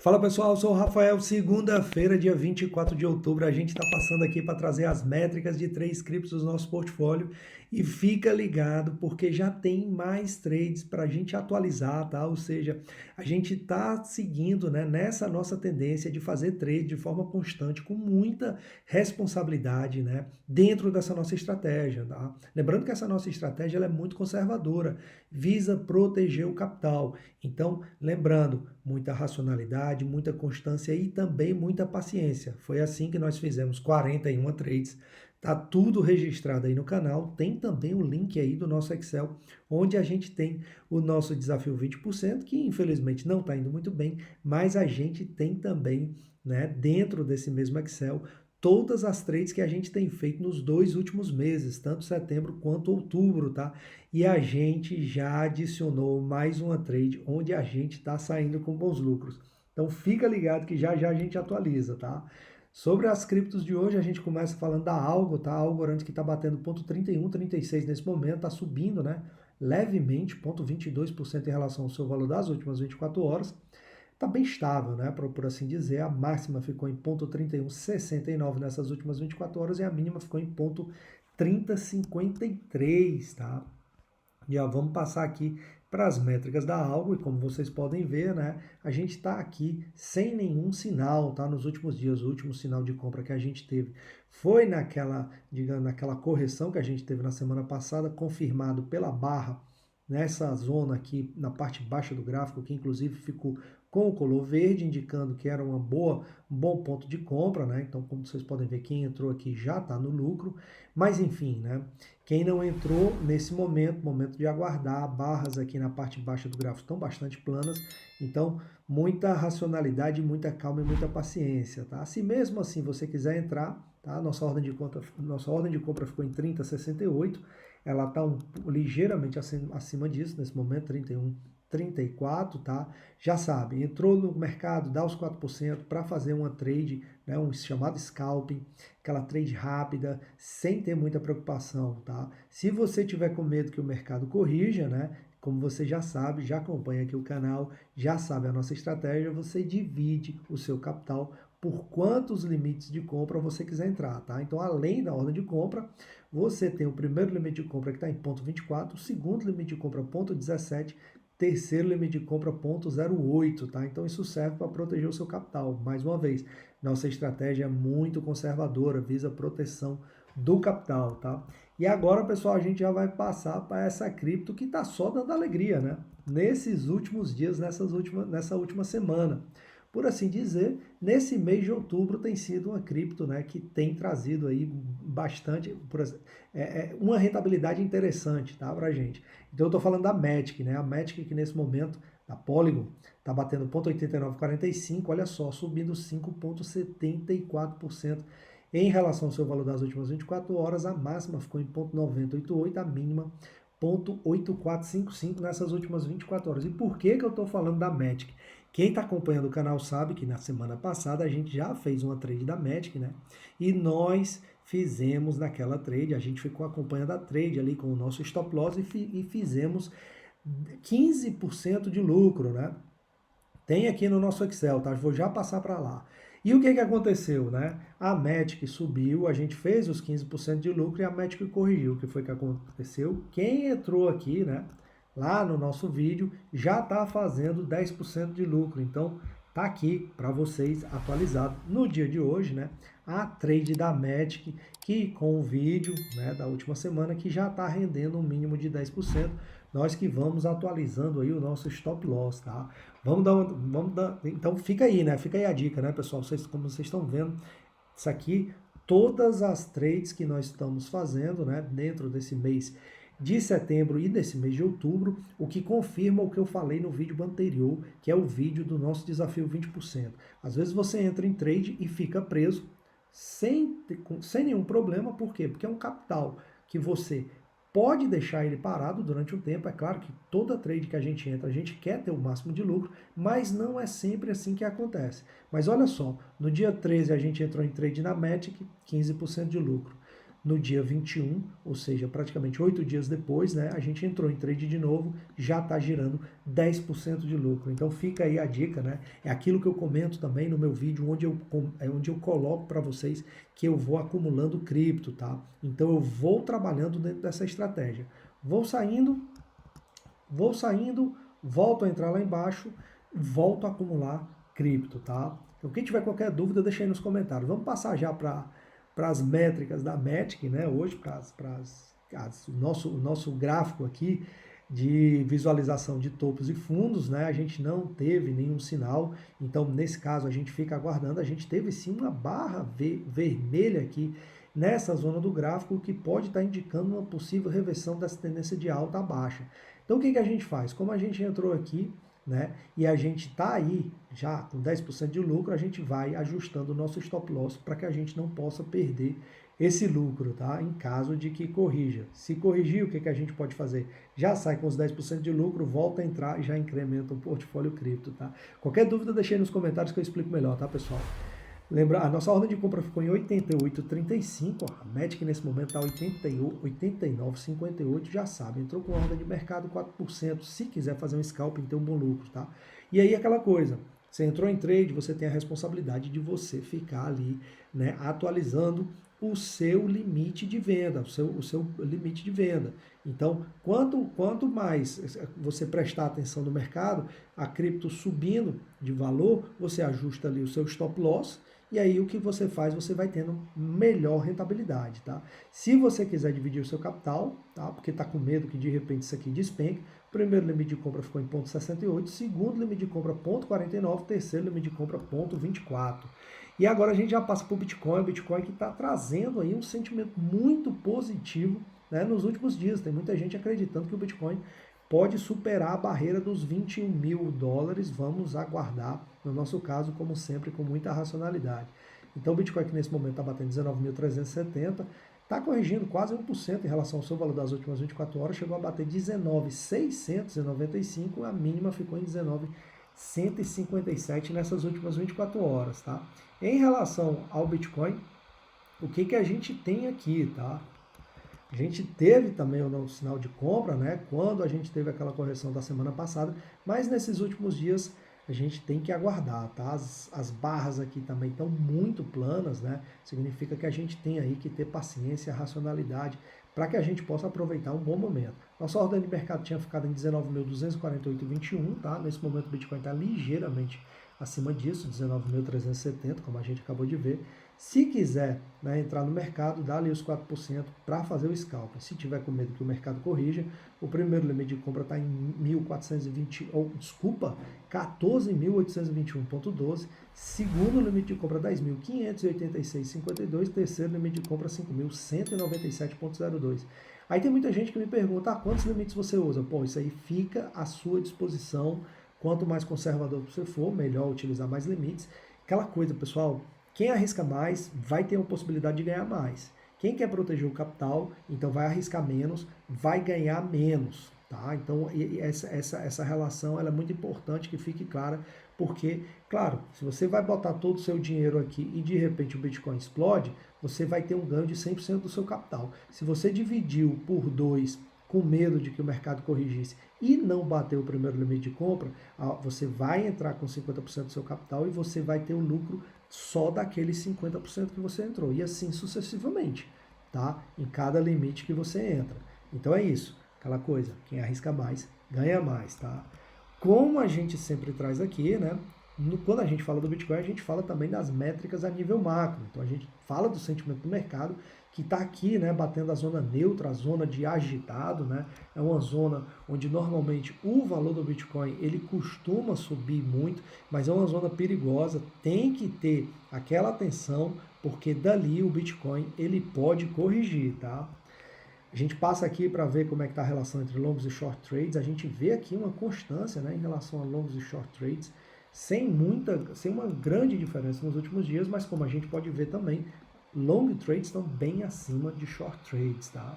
Fala pessoal, eu sou o Rafael. Segunda-feira, dia 24 de outubro, a gente está passando aqui para trazer as métricas de três criptos do nosso portfólio e fica ligado porque já tem mais trades para a gente atualizar, tá? Ou seja, a gente está seguindo, né, nessa nossa tendência de fazer trade de forma constante, com muita responsabilidade, né, dentro dessa nossa estratégia, tá? Lembrando que essa nossa estratégia ela é muito conservadora, visa proteger o capital. Então, lembrando, muita racionalidade, muita constância e também muita paciência. Foi assim que nós fizemos 41 trades. Tá tudo registrado aí no canal. Tem também o link aí do nosso Excel, onde a gente tem o nosso desafio 20%, que infelizmente não está indo muito bem, mas a gente tem também, né, dentro desse mesmo Excel, todas as trades que a gente tem feito nos 2 últimos meses, tanto setembro quanto outubro, tá? E a gente já adicionou mais uma trade onde a gente está saindo com bons lucros. Então fica ligado que já já a gente atualiza, tá? Sobre as criptos de hoje, a gente começa falando da Algo, tá? A Algorand que está batendo ponto 31, 36 nesse momento, está subindo, né? Levemente, 0,22% em relação ao seu valor das últimas 24 horas. Está bem estável, né? Por assim dizer. A máxima ficou em 0,3169 nessas últimas 24 horas e a mínima ficou em 0,3053, tá? Já vamos passar aqui para as métricas da Algo e como vocês podem ver, né, a gente está aqui sem nenhum sinal, tá? Nos últimos dias, o último sinal de compra que a gente teve foi naquela, digamos, naquela correção que a gente teve na semana passada, confirmado pela barra nessa zona aqui na parte baixa do gráfico, que inclusive ficou com o color verde, indicando que era um bom ponto de compra, né? Então, como vocês podem ver, quem entrou aqui já está no lucro, mas enfim, né? Quem não entrou nesse momento de aguardar, barras aqui na parte baixa do gráfico estão bastante planas, então muita racionalidade, muita calma e muita paciência, tá? Se mesmo assim você quiser entrar, tá? Nossa ordem de compra ficou em 30,68, ela está ligeiramente acima disso nesse momento, 31, 34, tá? Já sabe, entrou no mercado, dá os 4% para fazer uma trade, né, um chamado scalping, aquela trade rápida, sem ter muita preocupação, tá? Se você tiver com medo que o mercado corrija, né, como você já sabe, já acompanha aqui o canal, já sabe a nossa estratégia, você divide o seu capital por quantos limites de compra você quiser entrar, tá? Então, além da ordem de compra, você tem o primeiro limite de compra que está em ponto 24, o segundo limite de compra ponto 17, terceiro limite de compra ponto 08, tá? Então isso serve para proteger o seu capital. Mais uma vez, nossa estratégia é muito conservadora, visa proteção do capital, tá? E agora, pessoal, a gente já vai passar para essa cripto que está só dando alegria, né? Nesses últimos dias, nessa última semana. Por assim dizer, nesse mês de outubro tem sido uma cripto, né, que tem trazido aí bastante, uma rentabilidade interessante, tá, pra gente. Então eu estou falando da Matic, né, a Matic que nesse momento, da Polygon, está batendo 0,8945, olha só, subindo 5,74%. Em relação ao seu valor das últimas 24 horas, a máxima ficou em 0,9088, a mínima 0,8455 nessas últimas 24 horas. E por que eu estou falando da Matic? Quem está acompanhando o canal sabe que na semana passada a gente já fez uma trade da Matic, né? E nós fizemos naquela trade, a gente ficou acompanhando a trade ali com o nosso stop loss e fizemos 15% de lucro, né? Tem aqui no nosso Excel, tá? Vou já passar para lá. E o que que aconteceu, né? A Matic subiu, a gente fez os 15% de lucro e a Matic corrigiu. O que foi que aconteceu? Quem entrou aqui, né? Lá no nosso vídeo, já está fazendo 10% de lucro. Então, tá aqui para vocês atualizado no dia de hoje, né? A trade da Matic, que com o vídeo, né, da última semana, que já está rendendo um mínimo de 10%. Nós que vamos atualizando aí o nosso stop loss, tá? Então fica aí, né? Fica aí a dica, né, pessoal? Como vocês estão vendo, isso aqui, todas as trades que nós estamos fazendo, né, dentro desse mês de setembro e desse mês de outubro, o que confirma o que eu falei no vídeo anterior, que é o vídeo do nosso desafio 20%. Às vezes você entra em trade e fica preso sem nenhum problema, por quê? Porque é um capital que você pode deixar ele parado durante um tempo. É claro que toda trade que a gente entra, a gente quer ter o máximo de lucro, mas não é sempre assim que acontece. Mas olha só, no dia 13 a gente entrou em trade na Matic, 15% de lucro. no dia 21, ou seja, praticamente 8 dias depois, né, a gente entrou em trade de novo, já está girando 10% de lucro. Então fica aí a dica, né? É aquilo que eu comento também no meu vídeo, onde eu coloco para vocês que eu vou acumulando cripto, tá? Então eu vou trabalhando dentro dessa estratégia. Vou saindo, volto a entrar lá embaixo, volto a acumular cripto, tá? Então quem tiver qualquer dúvida, deixa aí nos comentários. Vamos passar já para as métricas da Matic, né? Hoje, para o nosso gráfico aqui de visualização de topos e fundos, né? A gente não teve nenhum sinal, então nesse caso a gente fica aguardando. A gente teve sim uma barra vermelha aqui nessa zona do gráfico que pode estar indicando uma possível reversão dessa tendência de alta a baixa. Então o que a gente faz? Como a gente entrou aqui, né, e a gente está aí já com 10% de lucro, a gente vai ajustando o nosso stop loss para que a gente não possa perder esse lucro, tá? Em caso de que corrija. Se corrigir, o que a gente pode fazer? Já sai com os 10% de lucro, volta a entrar e já incrementa o portfólio cripto, tá? Qualquer dúvida, deixa aí nos comentários que eu explico melhor, tá, pessoal? Lembra, a nossa ordem de compra ficou em 88,35, a Matic nesse momento está 89,58, já sabe, entrou com a ordem de mercado 4%, se quiser fazer um scalping, tem um bom lucro, tá? E aí aquela coisa, você entrou em trade, você tem a responsabilidade de você ficar ali, né, atualizando o seu limite de venda, o seu limite de venda. Então, quanto mais você prestar atenção no mercado, a cripto subindo de valor, você ajusta ali o seu stop loss, e aí o que você faz, você vai tendo melhor rentabilidade, tá? Se você quiser dividir o seu capital, tá? Porque está com medo que de repente isso aqui despenque, o primeiro limite de compra ficou em 0,68, segundo limite de compra 0,49, terceiro limite de compra 0,24. E agora a gente já passa para o Bitcoin que está trazendo aí um sentimento muito positivo, né, nos últimos dias. Tem muita gente acreditando que o Bitcoin pode superar a barreira dos 21 mil dólares. Vamos aguardar, no nosso caso, como sempre, com muita racionalidade. Então o Bitcoin aqui nesse momento está batendo 19.370, está corrigindo quase 1% em relação ao seu valor das últimas 24 horas, chegou a bater 19.695, a mínima ficou em 19.157 nessas últimas 24 horas, tá? Em relação ao Bitcoin, o que a gente tem aqui, tá? A gente teve também o nosso sinal de compra, né? Quando a gente teve aquela correção da semana passada, mas nesses últimos dias a gente tem que aguardar, tá? As barras aqui também estão muito planas, né? Significa que a gente tem aí que ter paciência, racionalidade, para que a gente possa aproveitar um bom momento. Nossa ordem de mercado tinha ficado em 19.248,21, tá? Nesse momento o Bitcoin está ligeiramente acima disso, 19.370, como a gente acabou de ver. Se quiser, né, entrar no mercado, dá ali os 4% para fazer o scalp. Se tiver com medo que o mercado corrija, o primeiro limite de compra está em 14.821,12. Segundo limite de compra 10.586,52. Terceiro limite de compra 5.197,02. Aí tem muita gente que me pergunta, quantos limites você usa? Pô, isso aí fica à sua disposição. Quanto mais conservador você for, melhor utilizar mais limites. Aquela coisa, pessoal, quem arrisca mais vai ter a possibilidade de ganhar mais. Quem quer proteger o capital, então vai arriscar menos, vai ganhar menos, tá? Então essa relação ela é muito importante que fique clara, porque, claro, se você vai botar todo o seu dinheiro aqui e de repente o Bitcoin explode, você vai ter um ganho de 100% do seu capital. Se você dividiu por 2 com medo de que o mercado corrigisse e não bater o primeiro limite de compra, você vai entrar com 50% do seu capital e você vai ter o lucro só daqueles 50% que você entrou, e assim sucessivamente, tá? Em cada limite que você entra. Então é isso, aquela coisa, quem arrisca mais, ganha mais, tá? Como a gente sempre traz aqui, né? Quando a gente fala do Bitcoin, a gente fala também das métricas a nível macro. Então a gente fala do sentimento do mercado, que está aqui, né, batendo a zona neutra, a zona de agitado, né? É uma zona onde normalmente o valor do Bitcoin ele costuma subir muito, mas é uma zona perigosa, tem que ter aquela atenção, porque dali o Bitcoin ele pode corrigir, tá? A gente passa aqui para ver como é que está a relação entre longos e short trades, a gente vê aqui uma constância, né, em relação a longos e short trades, sem uma grande diferença nos últimos dias, mas como a gente pode ver também, long trades estão bem acima de short trades, tá?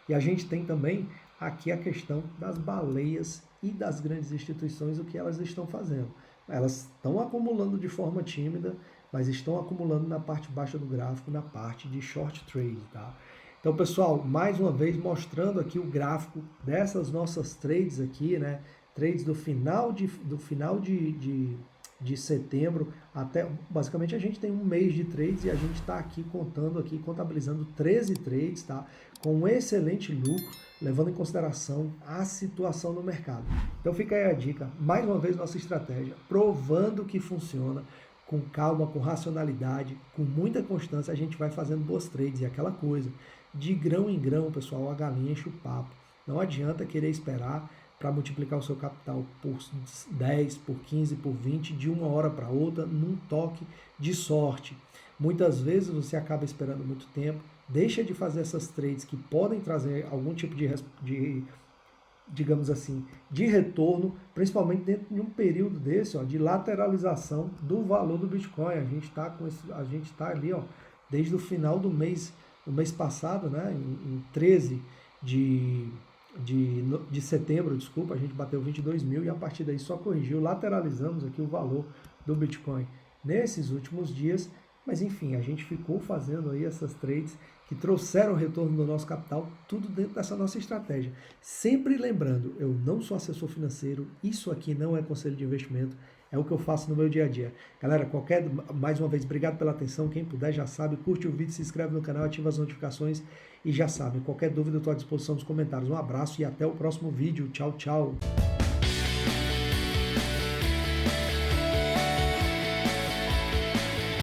E a gente tem também aqui a questão das baleias e das grandes instituições, o que elas estão fazendo. Elas estão acumulando de forma tímida, mas estão acumulando na parte baixa do gráfico, na parte de short trade, tá? Então, pessoal, mais uma vez mostrando aqui o gráfico dessas nossas trades aqui, né? Trades do final de setembro até, basicamente a gente tem um mês de trades e a gente está aqui contabilizando 13 trades, tá? Com um excelente lucro, levando em consideração a situação no mercado. Então fica aí a dica, mais uma vez nossa estratégia, provando que funciona, com calma, com racionalidade, com muita constância, a gente vai fazendo boas trades e aquela coisa, de grão em grão, pessoal, a galinha enche o papo. Não adianta querer esperar para multiplicar o seu capital por 10, por 15, por 20, de uma hora para outra, num toque de sorte. Muitas vezes você acaba esperando muito tempo, deixa de fazer essas trades que podem trazer algum tipo digamos assim, de retorno, principalmente dentro de um período desse, ó, de lateralização do valor do Bitcoin. A gente tá ali, ó, desde o final do mês passado, né, em 13 de setembro, desculpa, a gente bateu 22 mil e a partir daí só corrigiu, lateralizamos aqui o valor do Bitcoin nesses últimos dias, mas enfim, a gente ficou fazendo aí essas trades que trouxeram o retorno do nosso capital, tudo dentro dessa nossa estratégia. Sempre lembrando, eu não sou assessor financeiro, isso aqui não é conselho de investimento, é o que eu faço no meu dia a dia. Galera, mais uma vez, obrigado pela atenção. Quem puder já sabe, curte o vídeo, se inscreve no canal, ativa as notificações e já sabe, qualquer dúvida eu estou à disposição nos comentários. Um abraço e até o próximo vídeo. Tchau, tchau.